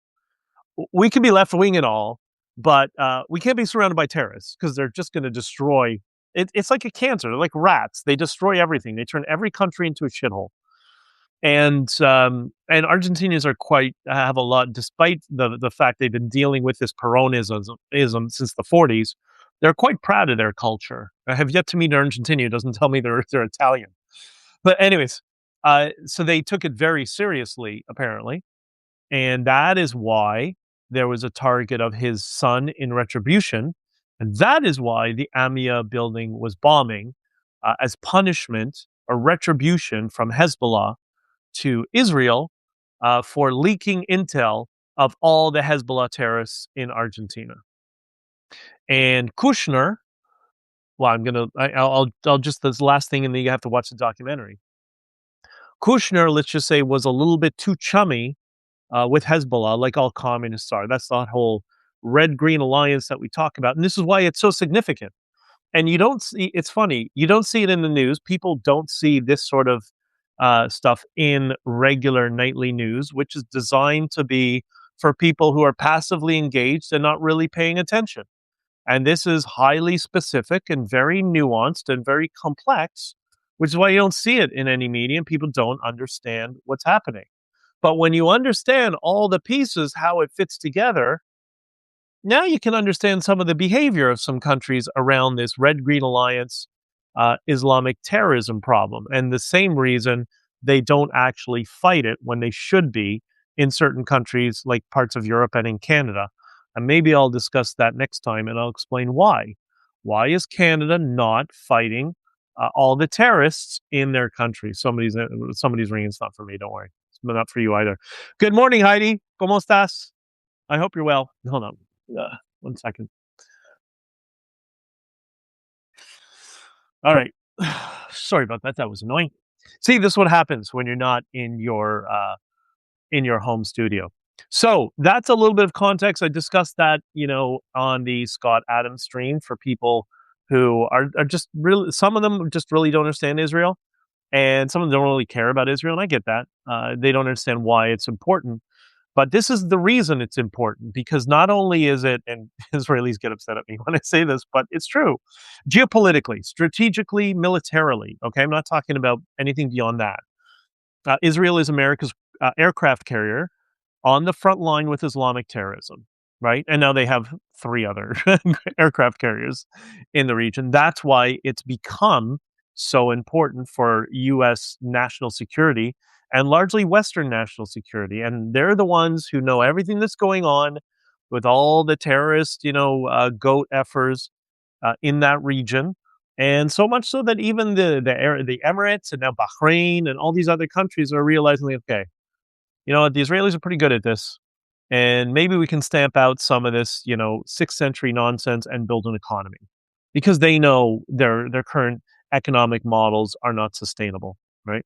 We can be left wing and all, but we can't be surrounded by terrorists because they're just going to destroy. It's like a cancer. They're like rats. They destroy everything. They turn every country into a shithole. And Argentinians are quite have a lot, despite the fact they've been dealing with this Peronism since the 40s. They're quite proud of their culture. I have yet to meet an Argentinian who doesn't tell me they're Italian. But anyways, so they took it very seriously, apparently, and that is why there was a target of his son in retribution, and that is why the Amia building was bombing as punishment or retribution from Hezbollah to Israel for leaking intel of all the Hezbollah terrorists in Argentina. And Kushner, well, I'll just this last thing, and then you have to watch the documentary. Kushner, let's just say, was a little bit too chummy with Hezbollah, like all communists are. That's that whole red-green alliance that we talk about, and this is why it's so significant. And you don't see, it's funny, you don't see it in the news. People don't see this sort of stuff in regular nightly news, which is designed to be for people who are passively engaged and not really paying attention. And this is highly specific and very nuanced and very complex, which is why you don't see it in any media and people don't understand what's happening. But when you understand all the pieces, how it fits together, now you can understand some of the behavior of some countries around this red-green alliance Islamic terrorism problem. And the same reason they don't actually fight it when they should be in certain countries like parts of Europe and in Canada. And maybe I'll discuss that next time and I'll explain why. Why is Canada not fighting all the terrorists in their country? Somebody's ringing. It's not for me. Don't worry. It's not for you either. Good morning, Heidi. ¿Cómo estás? I hope you're well. Hold on. 1 second. All right. Sorry about that. That was annoying. See, this is what happens when you're not in your home studio. So that's a little bit of context. I discussed that, on the Scott Adams stream for people who are just really, some of them just really don't understand Israel, and some of them don't really care about Israel, and I get that. They don't understand why it's important. But this is the reason it's important, because not only is it, and Israelis get upset at me when I say this, but it's true, geopolitically, strategically, militarily, okay? I'm not talking about anything beyond that. Israel is America's aircraft carrier on the front line with Islamic terrorism. right? And now they have 3 other aircraft carriers in the region. That's why it's become so important for US national security and largely Western national security. And they're the ones who know everything that's going on with all the terrorist, goat effers in that region. And so much so that even the Emirates and now Bahrain and all these other countries are realizing, like, okay, you know what, the Israelis are pretty good at this. And maybe we can stamp out some of this, 6th century nonsense and build an economy because they know their current economic models are not sustainable, right?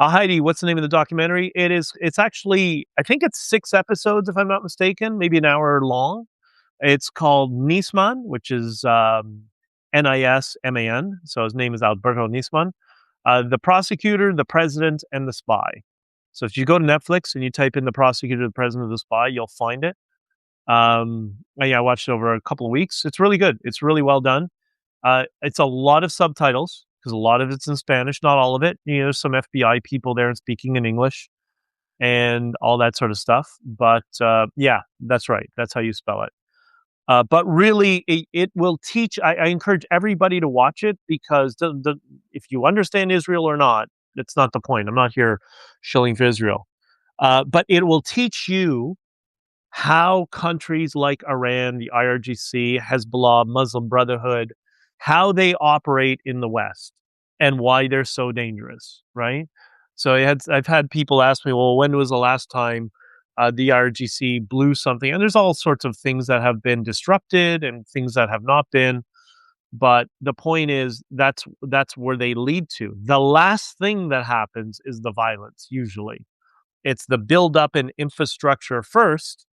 Heidi, what's the name of the documentary? It's actually, I think it's 6 episodes, if I'm not mistaken, maybe an hour long. It's called Nisman, which is Nisman. So his name is Alberto Nisman. The prosecutor, the president, and the spy. So if you go to Netflix and you type in the prosecutor, the president, the spy, you'll find it. Yeah, I watched it over a couple of weeks. It's really good. It's really well done. It's a lot of subtitles because a lot of it's in Spanish, not all of it. There's some FBI people there speaking in English and all that sort of stuff. But yeah, that's right. That's how you spell it. But really, it will teach. I encourage everybody to watch it because if you understand Israel or not, that's not the point. I'm not here shilling for Israel. But it will teach you how countries like Iran, the IRGC, Hezbollah, Muslim Brotherhood, how they operate in the West and why they're so dangerous, right? So I've had people ask me, well, when was the last time the IRGC blew something? And there's all sorts of things that have been disrupted and things that have not been. But the point is that's where they lead to. The last thing that happens is the violence, usually. It's the buildup in infrastructure first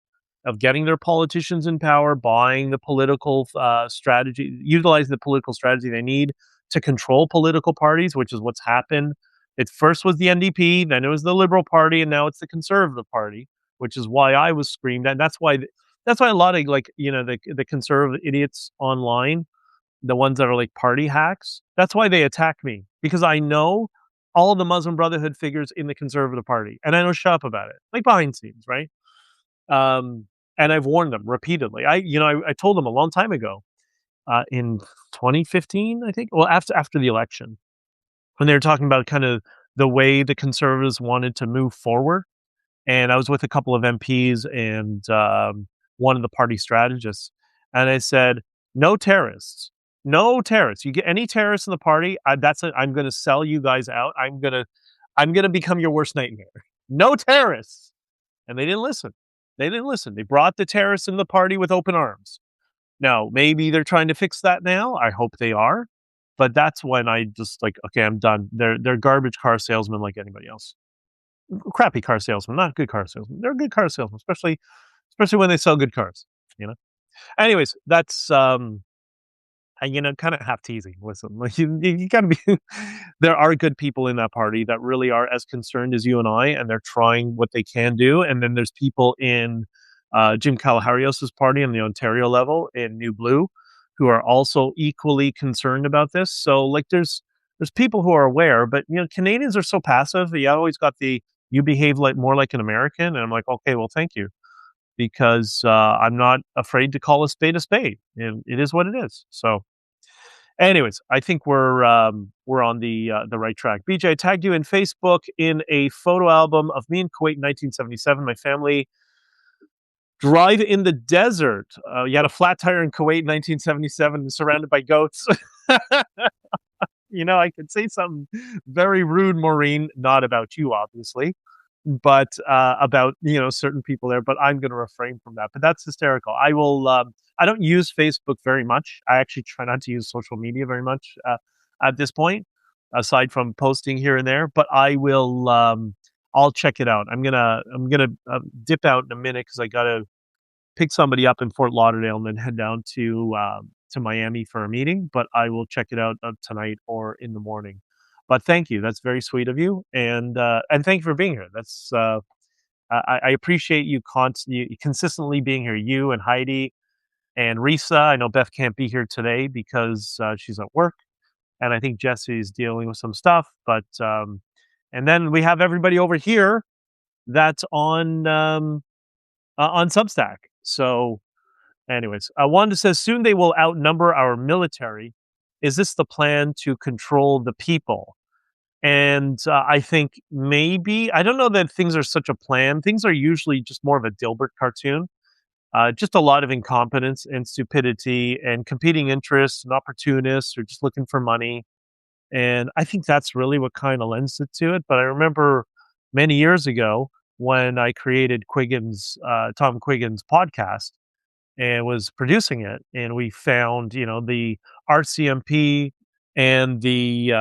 of getting their politicians in power, buying the political strategy, utilizing the political strategy they need to control political parties, which is what's happened. It first was the NDP, then it was the Liberal Party, and now it's the Conservative Party, which is why I was screamed at. And that's why a lot of the conservative idiots online, the ones that are like party hacks, that's why they attack me because I know all the Muslim Brotherhood figures in the Conservative Party, and I know shut up about it, like behind scenes, right? Um, and I've warned them repeatedly. I told them a long time ago, in 2015, I think. Well, after the election, when they were talking about kind of the way the Conservatives wanted to move forward, and I was with a couple of MPs and one of the party strategists, and I said, "No terrorists, no terrorists. You get any terrorists in the party, I'm going to sell you guys out. I'm gonna become your worst nightmare. No terrorists." And they didn't listen. They didn't listen. They brought the terrorists in the party with open arms. Now, maybe they're trying to fix that now. I hope they are. But that's when I just like, okay, I'm done. They're garbage car salesmen like anybody else. Crappy car salesmen, not good car salesmen. They're good car salesmen, especially when they sell good cars. You know. Anyways, that's kind of half teasing. Listen, like you got to be. There are good people in that party that really are as concerned as you and I, and they're trying what they can do. And then there's people in Jim Kalaharios's party on the Ontario level in New Blue who are also equally concerned about this. So like there's people who are aware, but Canadians are so passive. You always got you behave like more like an American, and I'm like, okay, well, thank you. Because I'm not afraid to call a spade a spade. It is what it is. So, anyways, I think we're on the right track. BJ, I tagged you in Facebook in a photo album of me in Kuwait in 1977. My family drive in the desert. You had a flat tire in Kuwait in 1977, surrounded by goats. I could say something very rude, Maureen, not about you, obviously, but about certain people there. But I'm going to refrain from that. But that's hysterical. I will. I don't use Facebook very much. I actually try not to use social media very much at this point, aside from posting here and there. But I will. I'll check it out. I'm gonna dip out in a minute because I gotta pick somebody up in Fort Lauderdale and then head down to Miami for a meeting. But I will check it out tonight or in the morning. But thank you. That's very sweet of you, and thank you for being here. That's I appreciate you consistently being here. You and Heidi and Risa. I know Beth can't be here today because she's at work, and I think Jesse's dealing with some stuff. But and then we have everybody over here that's on Substack. So, anyways, Wanda says soon they will outnumber our military. Is this the plan to control the people? And I think maybe I don't know that things are such a plan. Things are usually just more of a Dilbert cartoon. Just a lot of incompetence and stupidity and competing interests and opportunists or just looking for money. And I think that's really what kind of lends it to it. But I remember many years ago when I created Tom Quiggins podcast and was producing it, and we found, the RCMP and the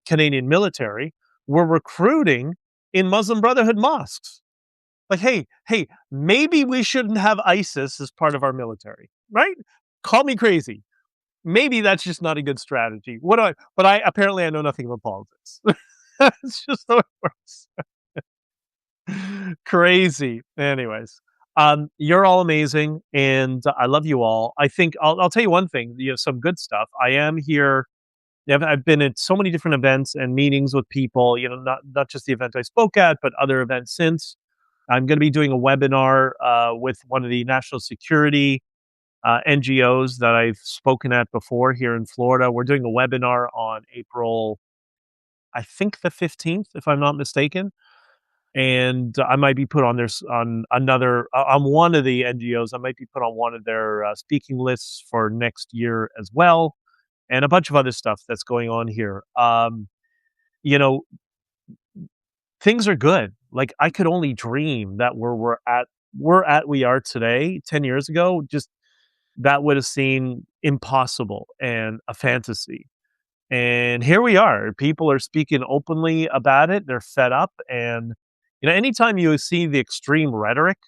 Canadian military were recruiting in Muslim Brotherhood mosques. Like, hey, maybe we shouldn't have ISIS as part of our military, right? Call me crazy. Maybe that's just not a good strategy. What do I? But I apparently I know nothing about politics. It's just the way it works. Crazy. Anyways, you're all amazing, and I love you all. I think I'll tell you one thing. Some good stuff. I am here. I've been at so many different events and meetings with people. Not just the event I spoke at, but other events since. I'm going to be doing a webinar with one of the national security NGOs that I've spoken at before here in Florida. We're doing a webinar on April, I think the 15th, if I'm not mistaken. And I might be put on on one of the NGOs. I might be put on one of their speaking lists for next year as well, and a bunch of other stuff that's going on here. You know, things are good. Like I could only dream that we are today. 10 years ago, just that would have seemed impossible and a fantasy. And here we are. People are speaking openly about it. They're fed up. And, anytime you see the extreme rhetoric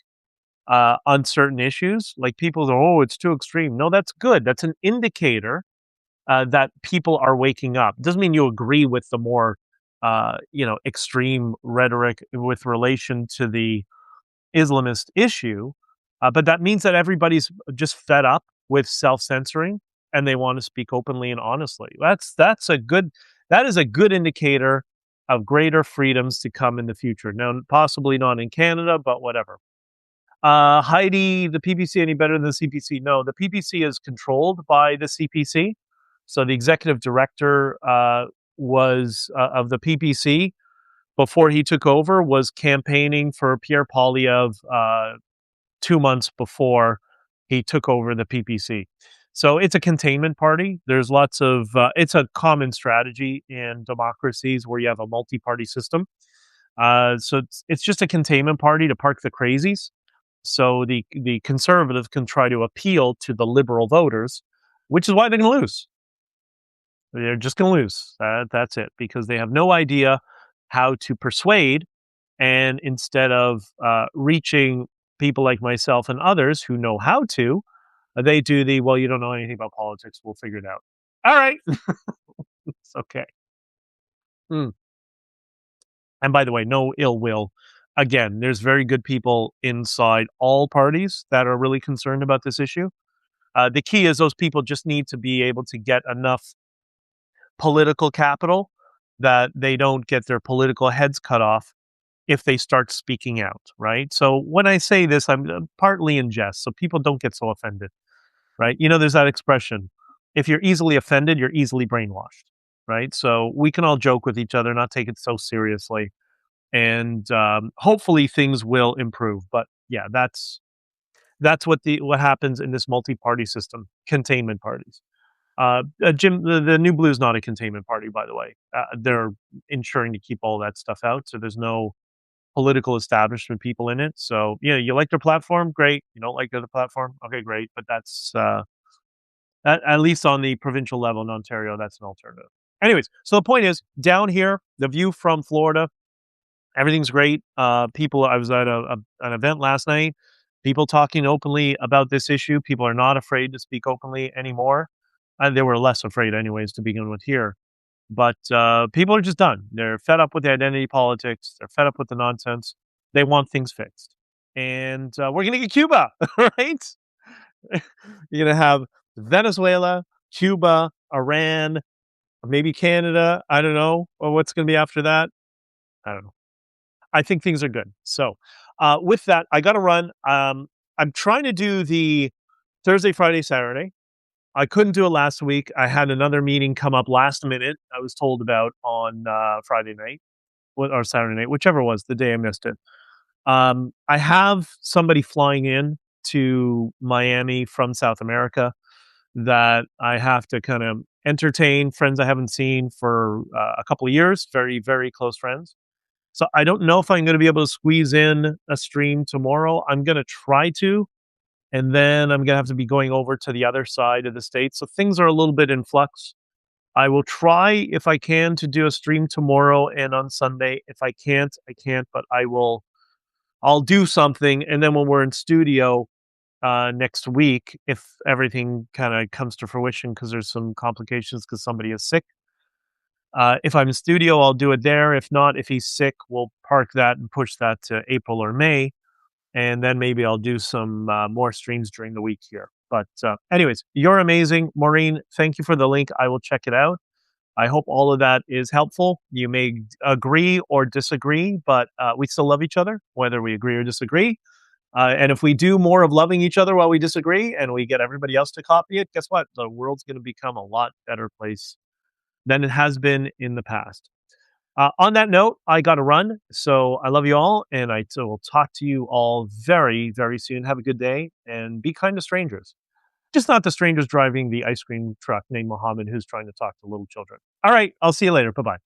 on certain issues, like people go, oh, it's too extreme. No, that's good. That's an indicator that people are waking up. It doesn't mean you agree with the more, extreme rhetoric with relation to the Islamist issue, but that means that everybody's just fed up with self-censoring and they want to speak openly and honestly. That is a good indicator of greater freedoms to come in the future. Now, possibly not in Canada, but whatever. Heidi, the PPC any better than the CPC? No, the PPC is controlled by the CPC. So the executive director was of the PPC before he took over was campaigning for Pierre Poilievre 2 months before he took over the PPC. So it's a containment party. There's lots of it's a common strategy in democracies where you have a multi-party system. So it's just a containment party to park the crazies. So the conservatives can try to appeal to the liberal voters, which is why they're going to lose. They're just going to lose. That's it, because they have no idea how to persuade. And instead of reaching people like myself and others who know how to, they do well, you don't know anything about politics. We'll figure it out. All right. It's okay. Mm. And by the way, no ill will. Again, there's very good people inside all parties that are really concerned about this issue. The key is those people just need to be able to get enough political capital that they don't get their political heads cut off if they start speaking out, right? So when I say this, I'm partly in jest, so people don't get so offended, right? There's that expression, if you're easily offended, you're easily brainwashed, right? So we can all joke with each other, not take it so seriously, and hopefully things will improve. But yeah, that's what happens in this multi-party system, containment parties. Jim, the New Blue is not a containment party, by the way. They're ensuring to keep all that stuff out, so there's no political establishment people in it. So yeah, you like their platform, great. You don't like the platform, okay, great. But that's at least on the provincial level in Ontario, that's an alternative. Anyways, so the point is, down here, the view from Florida, everything's great. People, I was at an event last night. People talking openly about this issue. People are not afraid to speak openly anymore. They were less afraid, anyways, to begin with here. But people are just done. They're fed up with the identity politics. They're fed up with the nonsense. They want things fixed. And we're going to get Cuba, right? You're going to have Venezuela, Cuba, Iran, maybe Canada. I don't know. Or what's going to be after that? I don't know. I think things are good. So with that, I got to run. I'm trying to do the Thursday, Friday, Saturday. I couldn't do it last week. I had another meeting come up last minute. I was told about on Friday night or Saturday night, whichever was the day I missed it. I have somebody flying in to Miami from South America that I have to kind of entertain, friends I haven't seen for a couple of years, very, very close friends. So I don't know if I'm going to be able to squeeze in a stream tomorrow. I'm going to try to, and then I'm going to have to be going over to the other side of the state. So things are a little bit in flux. I will try if I can to do a stream tomorrow and on Sunday. If I can't, I can't, but I'll do something. And then when we're in studio next week, if everything kind of comes to fruition, because there's some complications because somebody is sick. If I'm in studio, I'll do it there. If not, if he's sick, we'll park that and push that to April or May. And then maybe I'll do some more streams during the week here. But anyways, you're amazing. Maureen, thank you for the link. I will check it out. I hope all of that is helpful. You may agree or disagree, but we still love each other, whether we agree or disagree. And if we do more of loving each other while we disagree and we get everybody else to copy it, guess what? The world's going to become a lot better place than it has been in the past. On that note, I got to run. So I love you all. And I will talk to you all very, very soon. Have a good day and be kind to strangers. Just not the strangers driving the ice cream truck named Mohammed who's trying to talk to little children. All right. I'll see you later. Bye bye.